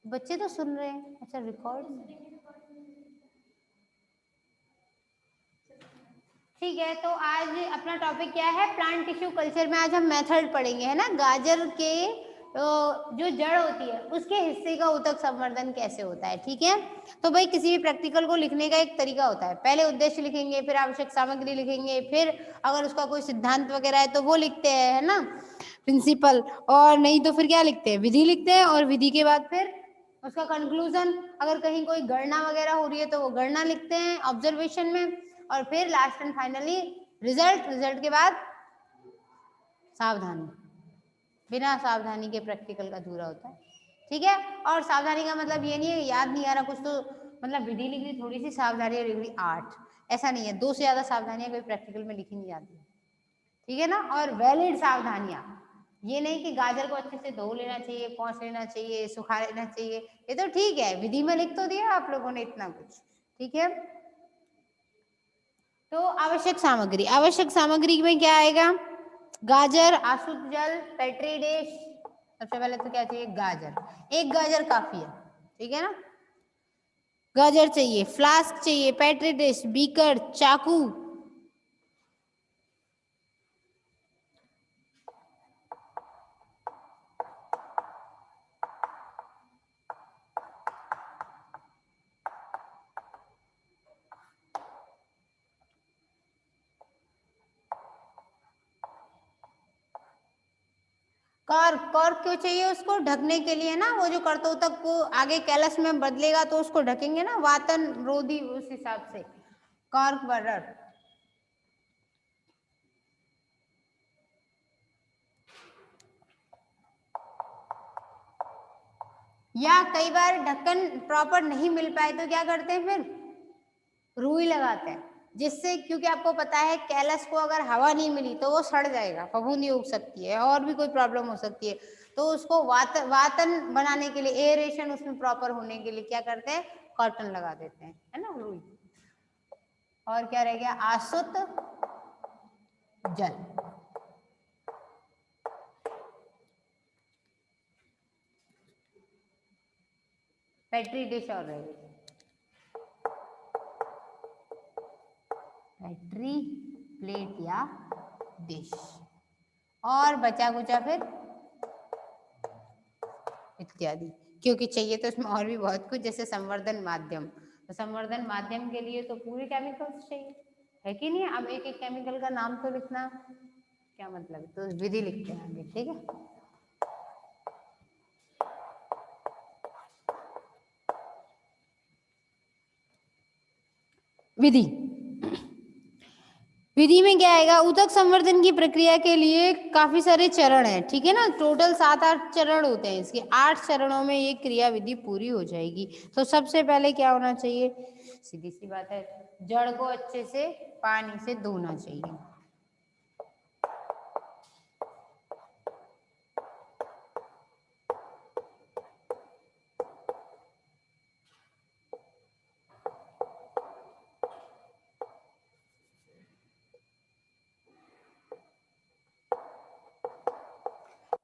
बच्चे तो सुन रहे हैं। अच्छा रिकॉर्ड, ठीक है। तो आज अपना टॉपिक क्या है, प्लांट टिश्यू कल्चर में आज हम मेथड पढ़ेंगे, है ना। गाजर के जो जड़ होती है उसके हिस्से का ऊतक संवर्धन कैसे होता है, ठीक है। तो भाई किसी भी प्रैक्टिकल को लिखने का एक तरीका होता है, पहले उद्देश्य लिखेंगे, फिर आवश्यक सामग्री लिखेंगे, फिर अगर उसका कोई सिद्धांत वगैरह है तो वो लिखते हैं, है ना, प्रिंसिपल। और नहीं तो फिर क्या लिखते हैं, विधि लिखते हैं, और विधि के बाद फिर उसका कंक्लूजन, अगर कहीं कोई गणना वगैरह हो रही है तो वो गणना लिखते हैं ऑब्जर्वेशन में, और फिर last and finally result. Result के बाद सावधानी, बिना सावधानी के प्रैक्टिकल का अधूरा होता है, ठीक है। और सावधानी का मतलब ये नहीं है याद नहीं आ रहा कुछ तो मतलब विधि लिख ली, थोड़ी सी सावधानी और लिख ली 8, ऐसा नहीं है। 2 से ज्यादा सावधानियां कोई प्रैक्टिकल में लिखी नहीं जाती, ठीक है ना। और वैलिड सावधानियां, ये नहीं कि गाजर को अच्छे से धो लेना चाहिए, पोंछ लेना चाहिए, सुखा लेना चाहिए, ये तो ठीक है, विधि में लिख तो दिया आप लोगों ने इतना कुछ, ठीक है। तो आवश्यक सामग्री, आवश्यक सामग्री में क्या आएगा, गाजर, आसुत जल, पेट्री डिश। सबसे पहले तो क्या चाहिए, गाजर, एक गाजर काफी है, ठीक है ना। गाजर चाहिए, फ्लास्क चाहिए, पेट्री डिश, बीकर, चाकू, कॉर्क। कॉर्क क्यों चाहिए, उसको ढकने के लिए ना, वो जो कर्तोतक को आगे कैलस में बदलेगा तो उसको ढकेंगे ना, वातन रोधी, उस हिसाब से कॉर्क बर्डर। या कई बार ढक्कन प्रॉपर नहीं मिल पाए तो क्या करते हैं, फिर रुई लगाते हैं, जिससे, क्योंकि आपको पता है कैलस को अगर हवा नहीं मिली तो वो सड़ जाएगा, फफूंदी उग सकती है, और भी कोई प्रॉब्लम हो सकती है। तो उसको वातन बनाने के लिए, एयरेशन उसमें प्रॉपर होने के लिए क्या करते हैं, कॉटन लगा देते हैं, है ना, रुई। और क्या रह गया, आसुत जल, पेट्री डिश, और रह गई पेट्री प्लेट या डिश, और बचा कुचा फिर इत्यादि, क्योंकि चाहिए तो इसमें और भी बहुत कुछ, जैसे संवर्धन माध्यम। तो संवर्धन माध्यम के लिए तो पूरे केमिकल्स चाहिए, है कि नहीं। अब एक एक केमिकल का नाम तो लिखना क्या मतलब, तो विधि लिखते हैं आगे, ठीक है। विधि, विधि में क्या आएगा, ऊतक संवर्धन की प्रक्रिया के लिए काफी सारे चरण हैं, ठीक है ना। टोटल 7-8 चरण होते हैं इसके, 8 चरणों में ये क्रिया विधि पूरी हो जाएगी। तो सबसे पहले क्या होना चाहिए, सीधी सी बात है, जड़ को अच्छे से पानी से धोना चाहिए।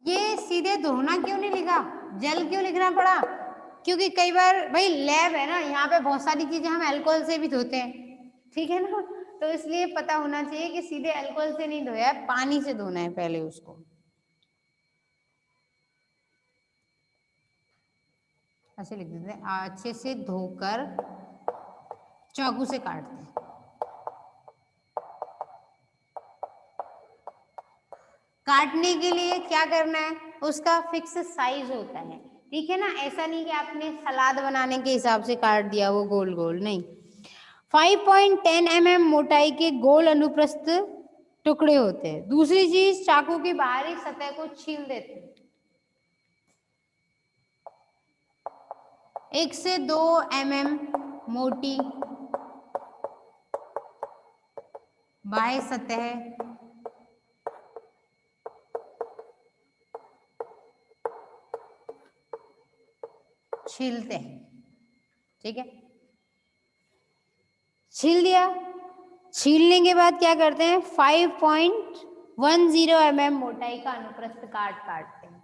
ये सीधे धोना क्यों नहीं लिखा, जल क्यों लिखना पड़ा, क्योंकि कई बार भाई लैब है ना, यहाँ पे बहुत सारी चीजें हम अल्कोहल से भी धोते हैं, ठीक है ना। तो इसलिए पता होना चाहिए कि सीधे अल्कोहल से नहीं धोया है, पानी से धोना है पहले उसको। ऐसे लिख देते हैं, अच्छे से धोकर चाकू से काटते हैं। काटने के लिए क्या करना है, उसका फिक्स साइज होता है, ठीक है ना। ऐसा नहीं कि आपने सलाद बनाने के हिसाब से काट दिया वो गोल गोल, नहीं। 5.10 mm मोटाई के गोल अनुप्रस्थ टुकड़े होते हैं। दूसरी चीज, चाकू की बाहरी सतह को छील देते हैं। 1 से 2 mm मोटी बाह्य सतह छीलते हैं, ठीक है। छील दिया, छीलने के बाद क्या करते हैं, 5.10 mm मोटाई का अनुप्रस्थ काटते हैं।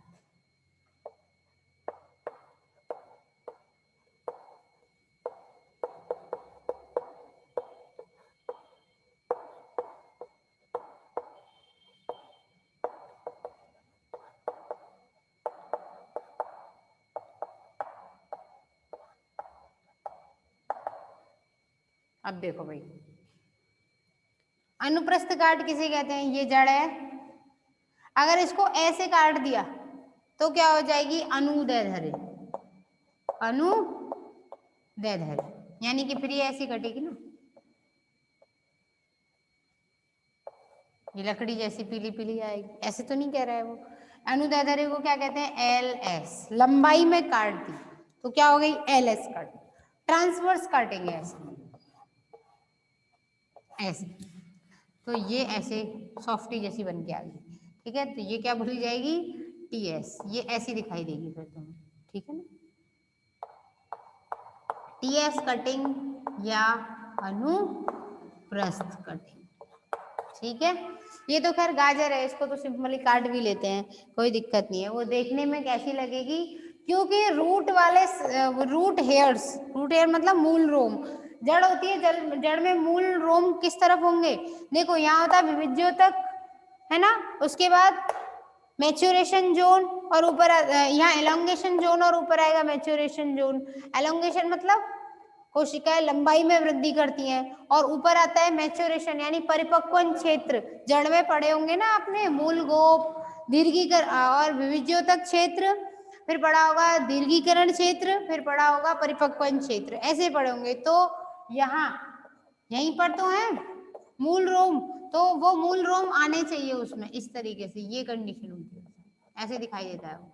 अब देखो भाई, अनुप्रस्थ काट किसे कहते हैं? ये जड़ है, अगर इसको ऐसे काट दिया तो क्या हो जाएगी? अनुदैर्ध्य, अनुदैर्ध्य, यानी कि फिर ये ऐसी कटेगी ना, ये लकड़ी जैसी पीली पीली आएगी, ऐसे तो नहीं कह रहा है वो। अनुदैर्ध्य को क्या कहते हैं? एल एस, लंबाई में काट दी तो क्या हो गई? एल एस काट। ट्रांसवर्स काटेंगे ऐसे, ऐसे तो ये ऐसे सॉफ्टी जैसी बन के आ गई, ठीक है। तो ये क्या बोली जाएगी? टी एस, ये ऐसी दिखाई देगी फिर तुम्हें, ठीक है ना। टी एस कटिंग या अनुप्रस्थ कटिंग, ठीक है। ये तो खैर गाजर है, इसको तो सिंपली काट भी लेते हैं, कोई दिक्कत नहीं है। वो देखने में कैसी लगेगी? क्योंकि रूट वाले, रूट हेयर्स, रूट हेयर मतलब मूल रोम, जड़ होती है, जड़ में मूल रोम किस तरफ होंगे? देखो यहाँ होता है विविध्योतक, है ना, उसके बाद मैच्योरेशन जोन, और ऊपर यहाँ एलोंगेशन जोन, और ऊपर आएगा मैच्योरेशन जोन। एलोंगेशन मतलब कोशिकाएं लंबाई में वृद्धि करती हैं, और ऊपर आता है मैच्योरेशन यानी परिपक्वन क्षेत्र। जड़ में पढ़े होंगे ना आपने, मूल गोप, दीर्घीकरण और विविध्योतक क्षेत्र, फिर पढ़ा होगा दीर्घीकरण क्षेत्र, फिर पढ़ा होगा परिपक्वन क्षेत्र, ऐसे पढ़े होंगे। तो यहाँ यहीं पर तो है मूल रोम, तो वो मूल रोम आने चाहिए उसमें, इस तरीके से ये कंडीशन होती है, ऐसे दिखाई देता है वो।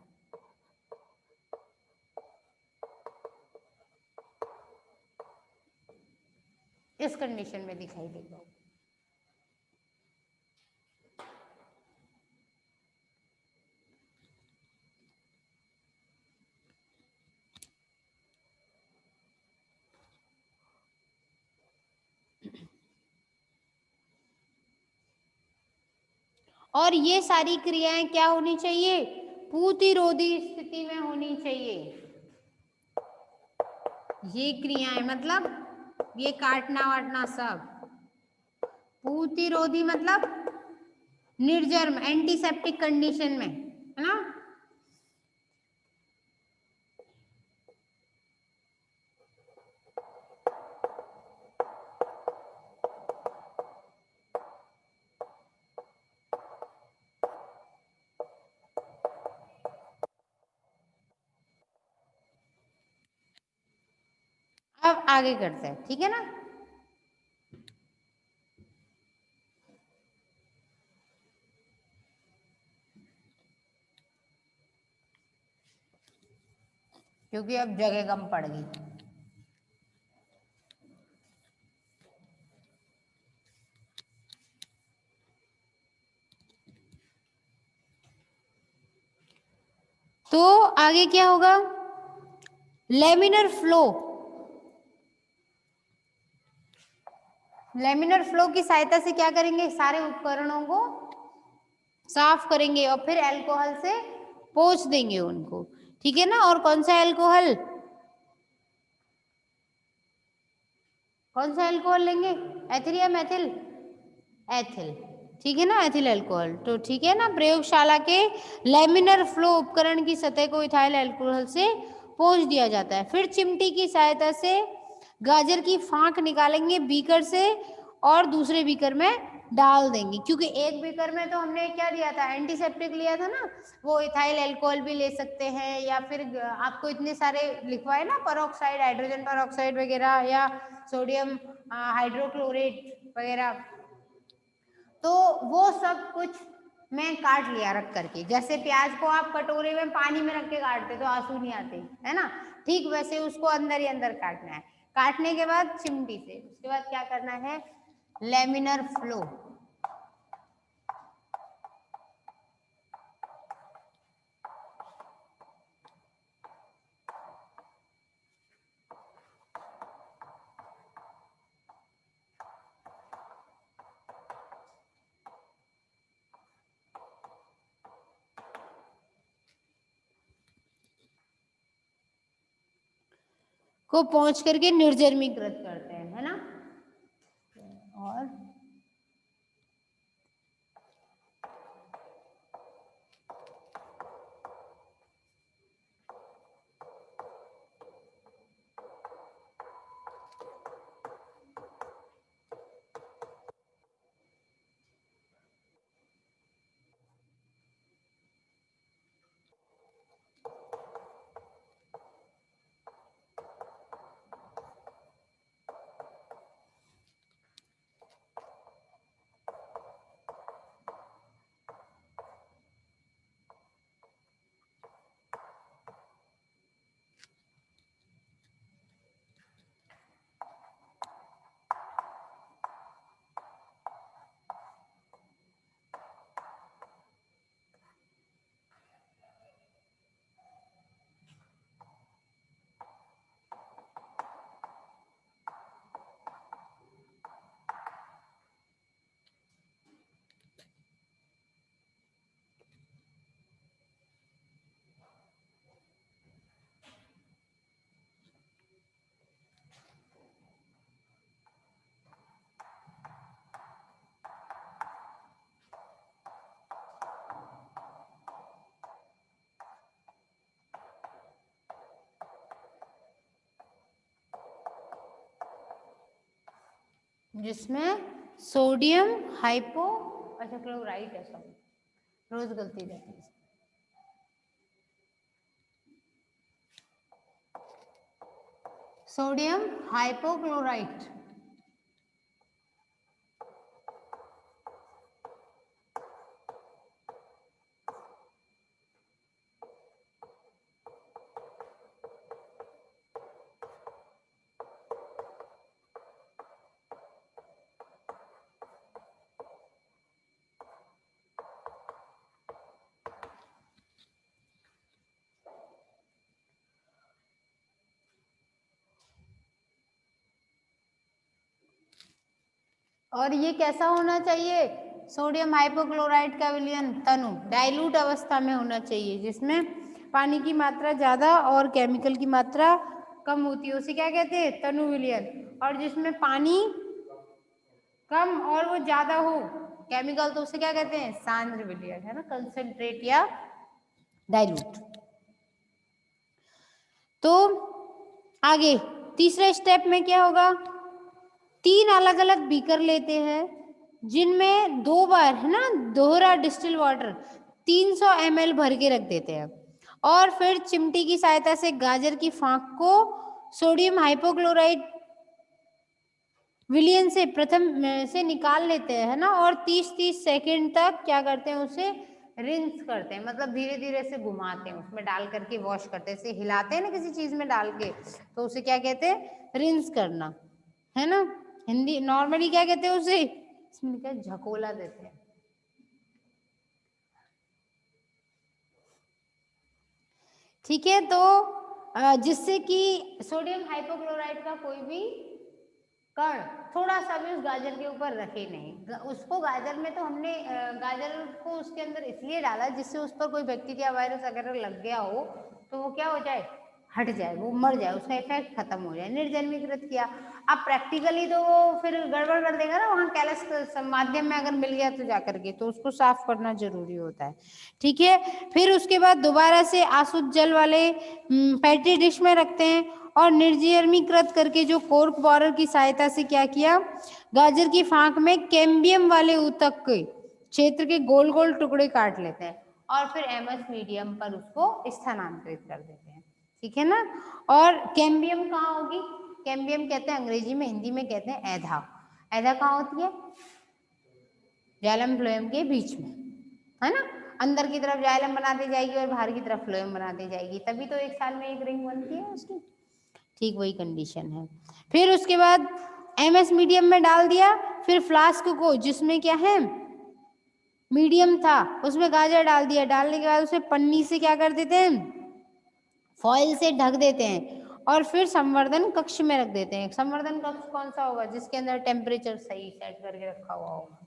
इस कंडीशन में दिखाई देगा। और ये सारी क्रियाएं क्या होनी चाहिए? पूतिरोधी स्थिति में होनी चाहिए। ये क्रियाएं मतलब ये काटना वाटना सब पूतिरोधी मतलब निर्जर्म, एंटीसेप्टिक कंडीशन में, है ना। अब आगे करते हैं, ठीक है ना। क्योंकि अब जगह कम पड़ गई। तो आगे क्या होगा? लेमिनर फ्लो, लेमिनर फ्लो की सहायता से क्या करेंगे? सारे उपकरणों को साफ करेंगे और फिर अल्कोहल से पोंछ देंगे उनको, ठीक है ना। और कौन सा अल्कोहल, कौन सा अल्कोहल लेंगे? एथिल या मेथिल? एथिल, ठीक है ना, एथिल अल्कोहल। तो ठीक है ना, प्रयोगशाला के लेमिनर फ्लो उपकरण की सतह को इथाइल अल्कोहल से पोंछ दिया जाता है। फिर चिमटी की सहायता से गाजर की फांक निकालेंगे बीकर से और दूसरे बीकर में डाल देंगे, क्योंकि एक बीकर में तो हमने क्या लिया था? एंटीसेप्टिक लिया था ना। वो इथाइल अल्कोहल भी ले सकते हैं, या फिर आपको इतने सारे लिखवाए ना, परऑक्साइड, हाइड्रोजन परऑक्साइड वगैरह, या सोडियम हाइड्रोक्लोरेट वगैरह, तो वो सब कुछ मैं काट लिया रख करके। जैसे प्याज को आप कटोरे में पानी में रख के काटते तो आंसू नहीं आते, है ना, ठीक वैसे उसको अंदर ही अंदर काटना है। काटने के बाद चिमटी से, उसके बाद क्या करना है? लेमिनर फ्लो, को पहुंच करके निर्जर्मीकृत करते हैं, है ना। और जिसमें सोडियम हाइपो, अच्छा क्लोराइड है, सॉरी रोज गलती रहती है, सोडियम हाइपोक्लोराइट। और ये कैसा होना चाहिए, सोडियम हाइपोक्लोराइट का विलयन तनु डाइल्यूट अवस्था में होना चाहिए, जिसमें पानी की मात्रा ज्यादा और केमिकल की मात्रा कम होती है, उसे क्या कहते हैं, तनु विलयन। और जिसमें पानी कम और वो ज्यादा हो केमिकल, तो उसे क्या कहते हैं, सांद्र विलयन, है ना, कंसंट्रेट या डाइल्यूट। तो आगे तीसरे स्टेप में क्या होगा, 3 अलग अलग बीकर लेते हैं जिनमें 2 बार, है ना, दोहरा डिस्टिल वाटर 300 ml भर के रख देते हैं, और फिर चिमटी की सहायता से गाजर की फांक को सोडियम हाइपोक्लोराइट विलयन से प्रथम से निकाल लेते हैं, है ना, और 30-30 सेकेंड तक क्या करते हैं, उसे रिंस करते हैं, मतलब धीरे धीरे से घुमाते हैं, उसमें डाल करके वॉश करते हैं, इसे हिलाते हैं ना किसी चीज में डाल के, तो उसे क्या कहते हैं, रिंस करना, है ना। हिंदी नॉर्मली क्या कहते हैं उसे, इसमें क्या झकोला देते हैं। ठीक है, तो जिससे कि सोडियम हाइपोक्लोराइट का कोई भी कण थोड़ा सा भी उस गाजर के ऊपर रखे नहीं, उसको गाजर में तो हमने गाजर को उसके अंदर इसलिए डाला जिससे उस पर कोई बैक्टीरिया वायरस अगर लग गया हो तो वो क्या हो जाए, हट जाए, वो मर जाए, उसका इफेक्ट खत्म हो जाए, निर्जन्मीकृत किया। अब प्रैक्टिकली तो वो फिर गड़बड़ कर देगा ना, वहाँ कैलस माध्यम में अगर मिल गया तो जाकर के, तो उसको साफ करना जरूरी होता है। ठीक है, फिर उसके बाद दोबारा से आसुत जल वाले पैट्री डिश में रखते हैं, और निर्जमीकृत करके जो कोर्क बोरर की सहायता से क्या किया, गाजर की फांक में कैम्बियम वाले ऊतक के क्षेत्र के गोल गोल टुकड़े काट लेते हैं, और फिर एमएस मीडियम पर उसको स्थानांतरित कर देते हैं। ठीक है ना। और कैम्बियम कहाँ होगी, कैम्बियम कहते हैं अंग्रेजी में, हिंदी में कहते हैं एधा। एधा कहाँ होती है, जाइलम फ्लोएम के बीच में, है ना, अंदर की तरफ जाइलम बनाती जाएगी और बाहर की तरफ फ्लोएम बनाती जाएगी, तभी तो एक साल में एक रिंग बनती है उसकी। ठीक वही कंडीशन है। फिर उसके बाद एमएस मीडियम में डाल दिया, फिर फ्लास्क को जिसमें क्या है मीडियम था उसमें गाजर डाल दिया, डालने के बाद उसे पन्नी से क्या कर देते हैं, फॉइल से ढक देते हैं, और फिर संवर्धन कक्ष में रख देते हैं। संवर्धन कक्ष कौन सा होगा, जिसके अंदर टेम्परेचर सही सेट करके रखा हुआ होगा,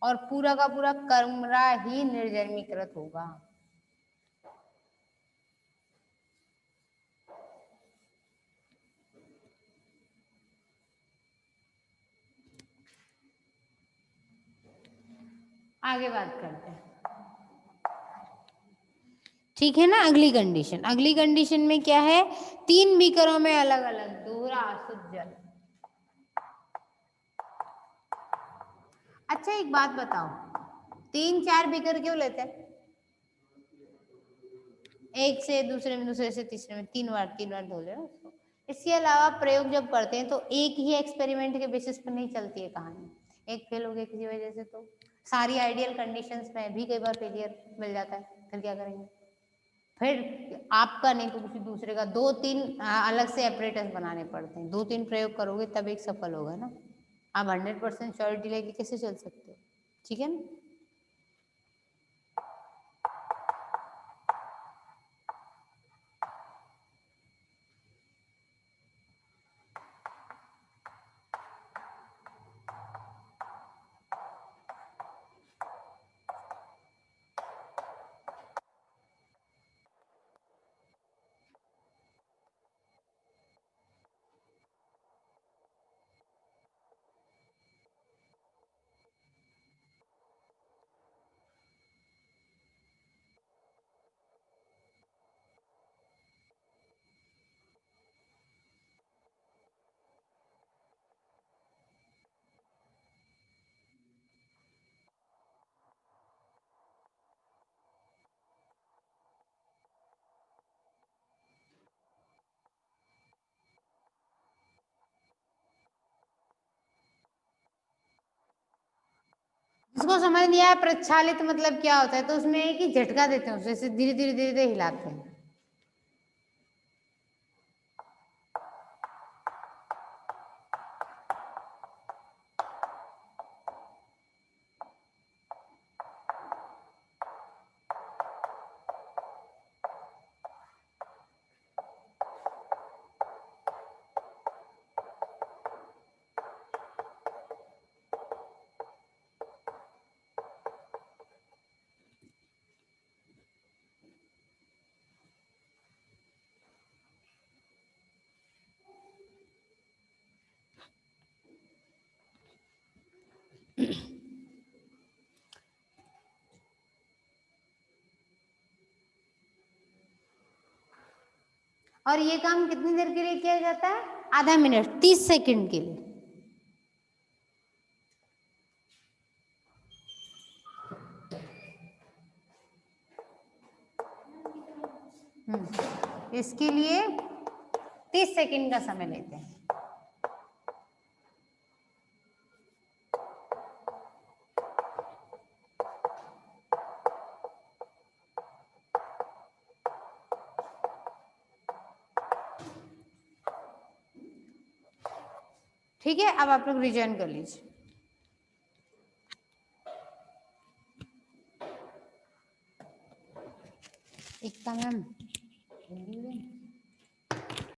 और पूरा का पूरा कमरा ही निर्जमीकृत होगा। आगे बात करते हैं, ठीक है ना। अगली कंडीशन, अगली कंडीशन में क्या है, 3 बीकरों में अलग अलग दोहरा आसुत जल। अच्छा एक बात बताओ, 3-4 बीकर क्यों लेते हैं, एक से दूसरे में, दूसरे से तीसरे में, 3 बार धो लेना उसको। इसके अलावा प्रयोग जब करते हैं तो एक ही एक्सपेरिमेंट के बेसिस पर नहीं चलती है कहानी, एक फेल हो गया किसी वजह से तो सारी आइडियल कंडीशंस में भी कई बार फेलियर मिल जाता है, फिर क्या करेंगे, फिर आपका नहीं तो किसी दूसरे का 2-3 अलग से ऑपरेटर्स बनाने पड़ते हैं, 2-3 प्रयोग करोगे तब एक सफल होगा ना, आप 100% श्योरिटी लेके कैसे चल सकते हो। ठीक है ना। उसको समझ नहीं आया प्रक्षालित मतलब क्या होता है, तो उसमें एक ही झटका देते हैं, उसे धीरे धीरे धीरे धीरे हिलाते हैं। और ये काम कितनी देर के लिए किया जाता है? आधा मिनट, 30 सेकंड के लिए। इसके लिए 30 सेकंड का समय लेते हैं। ठीक है, अब आप लोग रिजॉइन कर लीजिए। एकता मैम